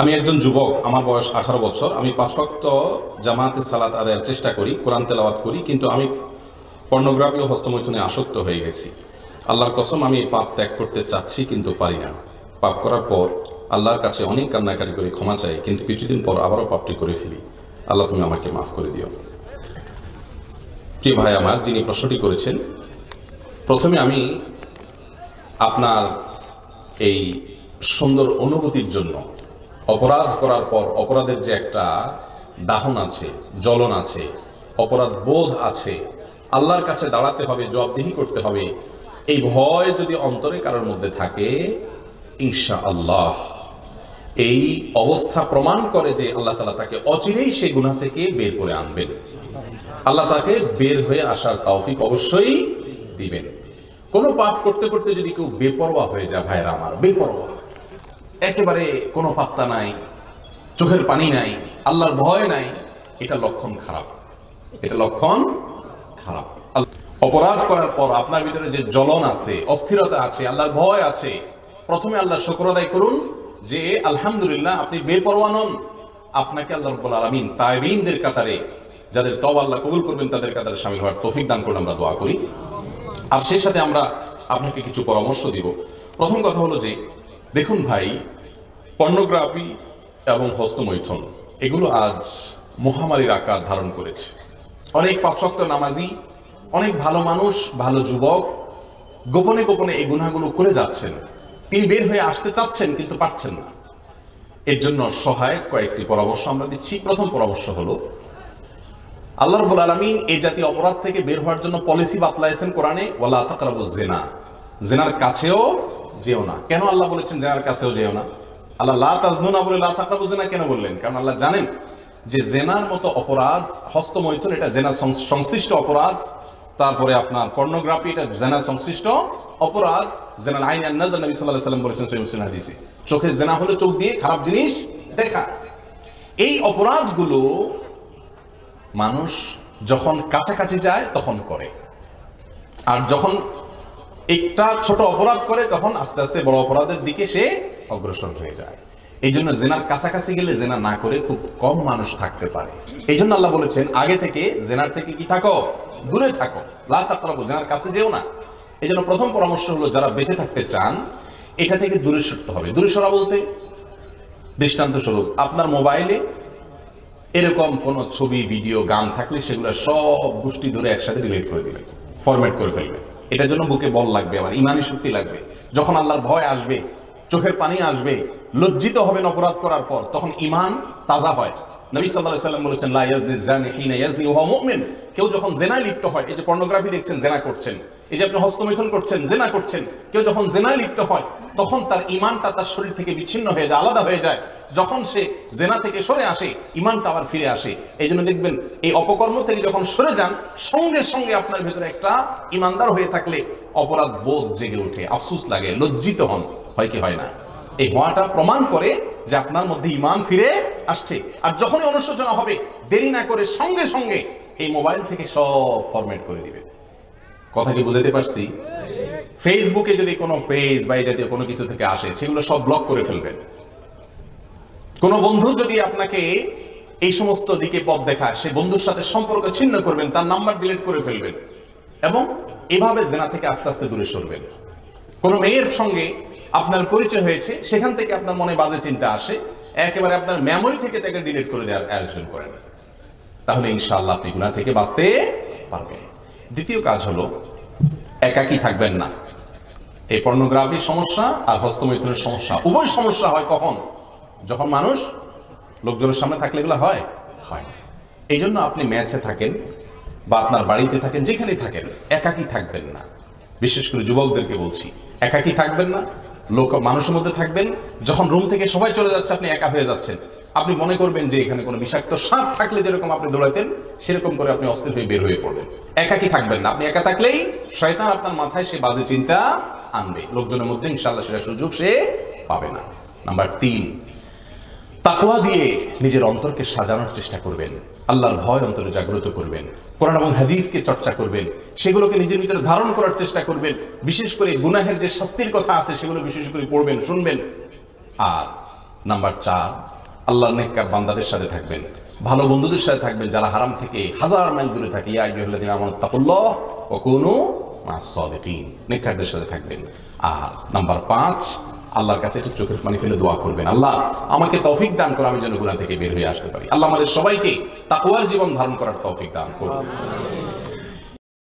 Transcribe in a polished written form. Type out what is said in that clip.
আমি একজন যুবক, আমার বয়স 18 বছর। আমি 5 ওয়াক্ত জামাতে সালাত আদায়ের চেষ্টা করি, কোরআন তেলাওয়াত করি, কিন্তু আমি পর্নোগ্রাফি ও হস্তমৈথুনে আসক্ত হয়ে গেছি। আল্লাহর কসম, আমি এই পাপ ত্যাগ করতে চাচ্ছি কিন্তু পারি না। পাপ করার পর আল্লাহর কাছে অনেক কান্নাকাটি করে ক্ষমা চাই, কিন্তু কিছুদিন পর আবারও পাপটি করে ফেলি। আল্লাহ, তুমি আমাকে মাফ করে দিও। প্রিয় ভাই আমার, যিনি প্রশ্নটি করেছেন, প্রথমে আমি আপনার এই সুন্দর অনুভূতির জন্য, অপরাধ করার পর অপরাধের যে একটা দাহন আছে, জ্বলন আছে, অপরাধ বোধ আছে, আল্লাহর কাছে দাঁড়াতে হবে, জবাবদিহি করতে হবে, এই ভয় যদি অন্তরে কারোর মধ্যে থাকে, ইনশাআল্লাহ এই অবস্থা প্রমাণ করে যে আল্লাহ তাআলা তাকে অচিরেই সেই গুনাহ থেকে বের করে আনবেন। আল্লাহ তাকে বের হয়ে আসার তৌফিক অবশ্যই দিবেন। কোনো পাপ করতে করতে যদি কেউ বেপরোয়া হয়ে যায়, ভাইরা আমার, বেপরোয়া, একেবারে কোনো পাত্তা নাই, চোখের পানি নাই, আল্লাহর ভয় নাই, এটা লক্ষণ খারাপ, এটা লক্ষণ খারাপ। অপরাধ করার পর আপনার ভিতরে যে জ্বলন আছে, অস্থিরতা আছে, আল্লাহর ভয় আছে, প্রথমে আল্লাহর শুকর আদায় করুন যে আলহামদুলিল্লাহ আপনি বেপরোয়া নন। আপনাকে আল্লাহ রাব্বুল আলামিন তাইবিনদের কাতারে, যাদের তওবা আল্লাহ কবুল করবেন, তাদের কাতারে শামিল হওয়ার তৌফিক দান করুন, আমরা দোয়া করি। আর সেই সাথে আমরা আপনাকে কিছু পরামর্শ দিব। প্রথম কথা হলো যে, দেখুন ভাই, পর্নোগ্রাফি এবং হস্তমৈথুন এগুলো আজ মহামারীর আকার ধারণ করেছে। অনেক 5 ওয়াক্ত নামাজি, অনেক ভালো মানুষ, ভালো যুবক গোপনে গোপনে এই গুনাহগুলো করে যাচ্ছেন। তিনি বের হয়ে আসতে চাচ্ছেন কিন্তু পারছেন না। এর জন্য সহায়ক কয়েকটি পরামর্শ আমরা দিচ্ছি। প্রথম পরামর্শ হলো, আল্লাহ রাব্বুল আলামিন এই জাতীয় অপরাধ থেকে বের হওয়ার জন্য পলিসি বাতলাইছেন কোরআনে, ওয়ালা তাকরাবুজ জিনা, জিনার কাছেও যেও না। কেন আল্লাহ বলেছেন জিনার কাছেও যেও না? আল্লাহ লা তাজনুনা বলে লা তাকরাবুজ জিনা কেন বললেন? কারণ আল্লাহ জানেন যে জেনার মতো অপরাধ, হস্তমৈথুন এটা জেনা সংশ্লিষ্ট অপরাধ, তারপরে আপনার পর্নোগ্রাফি এটা জেনা সংশ্লিষ্ট অপরাধ। জেনার আইন আন নাজর, নবী সাল্লাল্লাহু আলাইহি ওয়াসাল্লাম বলেছেন সহিহ মুসলিম হাদিসে, চোখের জেনা হলো চোখ দিয়ে খারাপ জিনিস দেখা। এই অপরাধগুলো মানুষ যখন কাছাকাছি যায় তখন করে, আর যখন একটা ছোট অপরাধ করে তখন আস্তে আস্তে বড় অপরাধের দিকে সে অগ্রসর হয়ে যায়। এই জন্য জেনার কাছাকাছি গেলে জেনা না করে খুব কম মানুষ থাকতে পারে। এই জন্য আল্লাহ বলেছেন আগে থেকে জেনার থেকে কি থাকো, দূরে থাকো, লা তাকরাবু, জেনার কাছে যেও না। এই জন্য প্রথম পরামর্শ হলো, যারা বেঁচে থাকতে চান এটা থেকে দূরে সরতে হবে। দূরে সরা বলতে, দৃষ্টান্ত স্বরূপ, আপনার মোবাইলে এরকম কোন ছবি, ভিডিও, গান থাকলে সেগুলো সব গোষ্ঠী ধরে একসাথে ডিলিট করে দিবেন, ফরম্যাট করে ফেলবেন। এটার জন্য বুকে বল লাগবে, আবার ইমানি শক্তি লাগবে। যখন আল্লাহর ভয় আসবে, চোখের পানি আসবে, লজ্জিত হবেন অপরাধ করার পর, তখন ইমান তাজা হয়। নবী সাল্লাল্লাহু আলাইহি ওয়াসাল্লাম বলেছেন, লা ইয়াজনি জানি হিনা ইয়াজনি ওয়া হুয়া মুমিন। কেউ যখন জেনায় লিপ্ত হয়, এই যে পর্নোগ্রাফি দেখছেন, জেনা করছেন, এই যে আপনি হস্তমৈথুন করছেন, জেনা করছেন, কেউ যখন জেনায় লিপ্ত হয় তখন তার ইমানটা তার শরীর থেকে বিচ্ছিন্ন হয়ে যায়, আলাদা হয়ে যায়। যখন সে জেনা থেকে সরে আসে, ইমানটা আবার ফিরে আসে। এই জন্য দেখবেন, এই অপকর্ম থেকে যখন সরে যান, সঙ্গে সঙ্গে আপনার ভেতরে একটা ইমানদার হয়ে থাকলে অপরাধ বোধ জেগে ওঠে, আফসোস লাগে, লজ্জিত হন। হয় কি হয় না? এই হওয়াটা প্রমাণ করে যে আপনার মধ্যে ইমান ফিরে আসছে। আর যখনই অনুশোচনা হবে, দেরি না করে সঙ্গে সঙ্গে এই মোবাইল থেকে সব ফরম্যাট করে দিবেন। কথা কি বুঝাতে পারছি? ফেসবুকে যদি কোনো পেজ বা এই জাতীয় কোনো কিছু থেকে আসে, সেগুলো সব ব্লক করে ফেলবেন। কোন বন্ধু যদি আপনাকে এই সমস্ত দিকে পথ দেখায়, সে বন্ধুর সাথে সম্পর্ক ছিন্ন করবেন, তার নাম্বার ডিলিট করে ফেলবেন, এবং এভাবে জেনা থেকে আস্তে আস্তে দূরে সরবেন। কোন মেয়ের সঙ্গে আপনার পরিচয় হয়েছে, সেখান থেকে আপনার মনে বাজে চিন্তা আসে, একেবারে আপনার মেমোরি থেকে তাকে ডিলিট করে দেওয়ার আয়োজন করেন। তাহলে ইনশাআল্লাহ আপনি গুনাহ থেকে বাঁচতে পারবেন। দ্বিতীয় কাজ হলো, একাকী থাকবেন না। এই পর্নোগ্রাফির সমস্যা আর হস্তমৈথুনের সমস্যা, উভয় সমস্যা হয় কখন? যখন মানুষ লোকজনের সামনে থাকলে এগুলো হয় না। এই জন্য আপনি ম্যাচে থাকেন বা আপনার বাড়িতে থাকেন, যেখানে থাকেন, একাকী থাকবেন না। বিশেষ করে যুবকদেরকে বলছি, একাকী থাকবেন না, মানুষের মধ্যে থাকবেন। যখন রুম থেকে সবাই চলে যাচ্ছে, আপনি একা হয়ে যাচ্ছেন, আপনি মনে করবেন যে এখানে কোনো বিষাক্ত সাপ থাকলে যেরকম আপনি দৌড়াইতেন, সেরকম করে আপনি অস্থির হয়ে বের হয়ে পড়বেন। একাকী থাকবেন না। আপনি একা থাকলেই শয়তান আপনার মাথায় সে বাজে চিন্তা আনবে, লোকজনের মধ্যে ইনশাআল্লাহ সেটা সুযোগ সে পাবে না। নাম্বার 3, তাকওয়া দিয়ে নিজের অন্তরকে সাজানোর চেষ্টা করবেন, আল্লাহর ভয় অন্তরে জাগ্রত করবেন, কোরআন এবং হাদিসকে চর্চা করবেন, সেগুলোকে নিজের ভিতরে ধারণ করার চেষ্টা করবেন। বিশেষ করে গুনাহের যে শাস্তির কথা আছে সেগুলো বিশেষ করে পড়বেন, শুনবেন। আর নাম্বার 4, আল্লাহর নেককার বান্দাদের সাথে থাকবেন, ভালো বন্ধুদের সাথে থাকবেন যারা হারাম থেকে হাজার মাইল দূরে থাকে। ইয়া আইয়ুহাল্লাযীনা আমানু তাকুল্লাহ ওয়া কুনু মা'আস সাদিকিন, নেককারদের সাথে থাকবেন। আর নাম্বার 5, আল্লাহর কাছে একটু চোখের পানি ফেলে দোয়া করবেন, আল্লাহ আমাকে তৌফিক দান করো আমি যেন গুনাহ থেকে বের হয়ে আসতে পারি। আল্লাহ আমাদের সবাইকে তাকওয়ার জীবন ধারণ করার তৌফিক দান করুন।